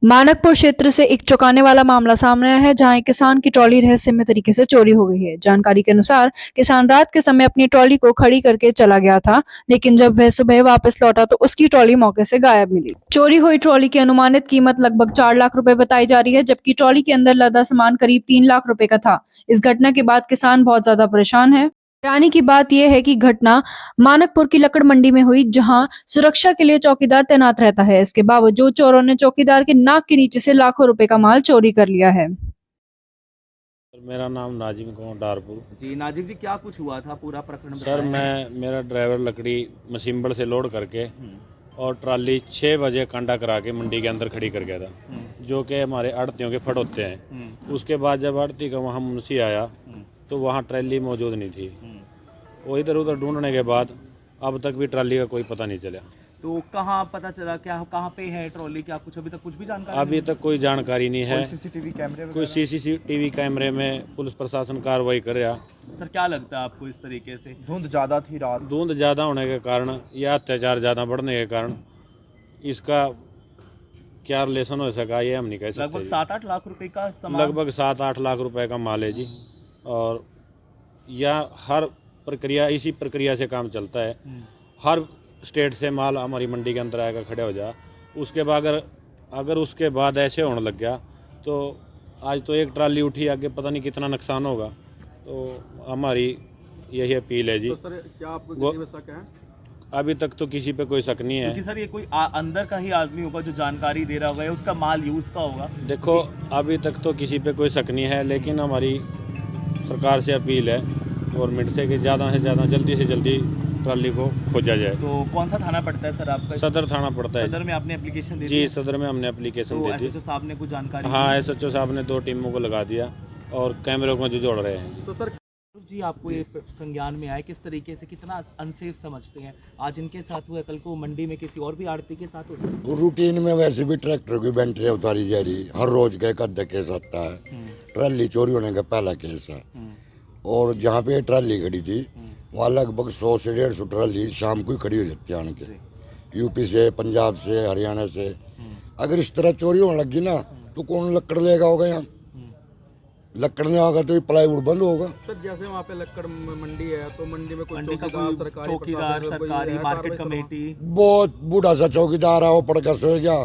मानकपुर क्षेत्र से एक चौंकाने वाला मामला सामने आया है, जहां एक किसान की ट्रॉली रहस्यमय तरीके से चोरी हो गई है। जानकारी के अनुसार किसान रात के समय अपनी ट्रॉली को खड़ी करके चला गया था, लेकिन जब वह सुबह वापस लौटा तो उसकी ट्रॉली मौके से गायब मिली। चोरी हुई ट्रॉली की अनुमानित कीमत लगभग 4 लाख रुपए बताई जा रही है, जबकि ट्रॉली के अंदर लदा सामान करीब 3 लाख रुपए का था। इस घटना के बाद किसान बहुत ज्यादा परेशान है। हैरानी की बात यह है कि घटना मानकपुर की लकड़ मंडी में हुई, जहां सुरक्षा के लिए चौकीदार तैनात रहता है। इसके बावजूद चोरों ने चौकीदार के नाक के नीचे से लाखों रुपए का माल चोरी कर लिया है। मेरा नाम नाजिम गाँव डारपुर। जी नाजिब जी, क्या कुछ हुआ था, पूरा प्रकरण सर मेरा ड्राइवर लकड़ी मसिम्बड़ से लोड करके और ट्राली 6 बजे कांडा करा के मंडी के अंदर खड़ी कर गया था, जो कि हमारे आड़तियों के फट होते हैं। उसके बाद जब आड़ती का वहाँ मुंशी आया तो वहाँ ट्राली मौजूद नहीं थी। वो इधर उधर ढूंढने के बाद अब तक भी ट्राली का कोई पता नहीं चला। तो कहाँ पता चला, क्या कहाँ पे है ट्रॉली, क्या कुछ अभी तक कुछ भी जानकारी अभी तक कोई जानकारी नहीं है। कोई सीसीटीवी कैमरे में पुलिस प्रशासन कार्रवाई कर रहा। सर क्या लगता है आपको, इस तरीके से धुंध ज़्यादा थी रात, धुंध ज़्यादा होने के कारण या अत्याचार ज़्यादा बढ़ने के कारण इसका क्या रिलेशन हो सका ये हम नहीं कह सकते। लगभग 7-8 लाख रुपए का सामान, लगभग 7-8 लाख रुपए का माल है जी। और यह हर प्रक्रिया इसी प्रक्रिया से काम चलता है। हर स्टेट से माल हमारी मंडी के अंदर आएगा, खड़े हो जा। उसके बाद अगर उसके बाद ऐसे होने लग गया तो आज तो एक ट्राली उठी, आगे पता नहीं कितना नुकसान होगा। तो हमारी यही अपील है जी। तो सर क्या आपको किसी पे शक है? अभी तक तो किसी पे कोई शक नहीं है, क्योंकि सर ये कोई अंदर का ही आदमी होगा जो जानकारी दे रहा होगा, या उसका माल यूज का होगा। देखो अभी तक तो किसी पे कोई शक नहीं है, लेकिन हमारी सरकार से अपील है गवर्नमेंट से कि ज़्यादा से ज़्यादा जल्दी से जल्दी ट्राली को खोजा जाए। तो कौन सा थाना पड़ता है सर आपका? सदर थाना पड़ता है। सदर में आपने एप्लीकेशन दे दी? जी सदर में हमने एप्लीकेशन तो दे दी। एसएचओ साहब ने कुछ जानकारी हाँ, एसएचओ साहब ने 2 टीमों को लगा दिया और कैमरों को जो जोड़ रहे हैं। तो सर जी आपको ये संज्ञान में आए, किस तरीके से, कितना अनसेफ समझते हैं? आज इनके साथ हुआ, कल को मंडी में किसी और भी आड़ती के साथ हो सकता है। रूटीन में वैसे भी ट्रैक्टर की बैटरी उतारी जा रही, हर रोज का एक अद्धा केस आता है। ट्राली चोरी होने का पहला केस है। और जहाँ पे ट्राली खड़ी थी वहाँ लगभग 100 से 150 ट्राली शाम को ही खड़ी हो जाती है आने के, यूपी से, पंजाब से, हरियाणा से। अगर इस तरह चोरी होने लगी ना तो कौन लकड़ लेगा होगा यहाँ? लकड़ नहीं होगा तो ये प्लाईवुड बंद होगा। सर जैसे वहाँ पे लक्कड़ मंडी है तो मंडी में कोई मंडी का चौकीदार, सरकारी मार्केट कमेटी, बहुत बूढ़ा सा चौकीदार है, वो पड़ के सो गया।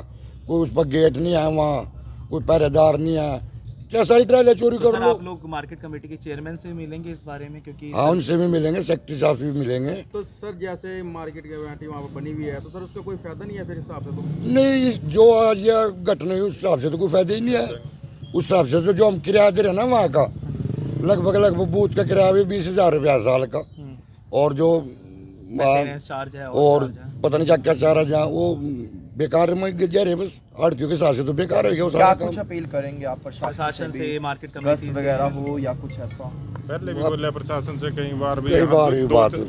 कोई उस पर गेट नहीं है, वहाँ कोई पहरेदार नहीं है। जैसा ही ट्राली चोरी तो कर सर लो। आप लोग मार्केट कमेटी के चेयरमैन से मिलेंगे इस बारे में? क्योंकि हाँ, उनसे भी मिलेंगे, सेक्रेटरी साहब से भी मिलेंगे। तो सर जैसे मार्केट कमेटी वहाँ पे बनी हुई है तो सर उसका कोई फायदा नहीं है फिर हिसाब से? तो नहीं, जो आज यह घटना हुई उस हिसाब से तो कोई फायदा ही नहीं है। उस हिसाब से तो जो हम किराया दे रहे हैं ना वहाँ का, लगभग बूथ का किराया भी 20,000 रुपया साल का, और जो चार्ज है और पता नहीं क्या क्या चार्ज है, वो बेकार में जा रहे। बस आड़तियों के हिसाब से तो बेकार हो गया। क्या कुछ अपील करेंगे आप प्रशासन से, मार्केट गश्त कमेटी वगैरह हो या कुछ ऐसा? पहले भी बोले प्रशासन से कई बार भी बात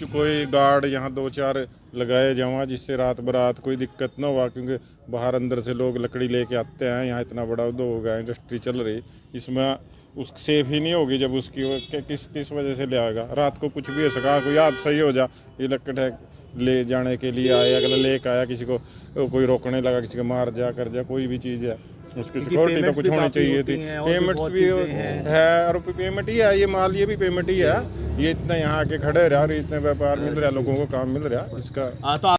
कोई गार्ड यहाँ 2-4 लगाए जावा, जिससे रात बरात कोई दिक्कत ना हुआ। क्योंकि बाहर अंदर से लोग लकड़ी लेके आते हैं, यहाँ इतना बड़ा उद्योग हो गया, इंडस्ट्री चल रही, इसमें उस सेफ ही नहीं होगी जब उसकी किस वजह से ले आएगा। रात को कुछ भी हो सका, कोई हादसा ही हो जा, ये लकड़ ले जाने के लिए आया, अगला लेके आया, किसी को कोई रोकने लगा, किसी को मार जा कर जा, कोई भी चीज़ है उसकी सिक्योरिटी तो कुछ होनी चाहिए थी। पेमेंट भी है, और पेमेंट ही है, ये माल ये भी पेमेंट ही है। ये इतना यहाँ आके खड़े रहा और इतने व्यापार मिल रहा है, लोगों को काम मिल रहा है इसका। तो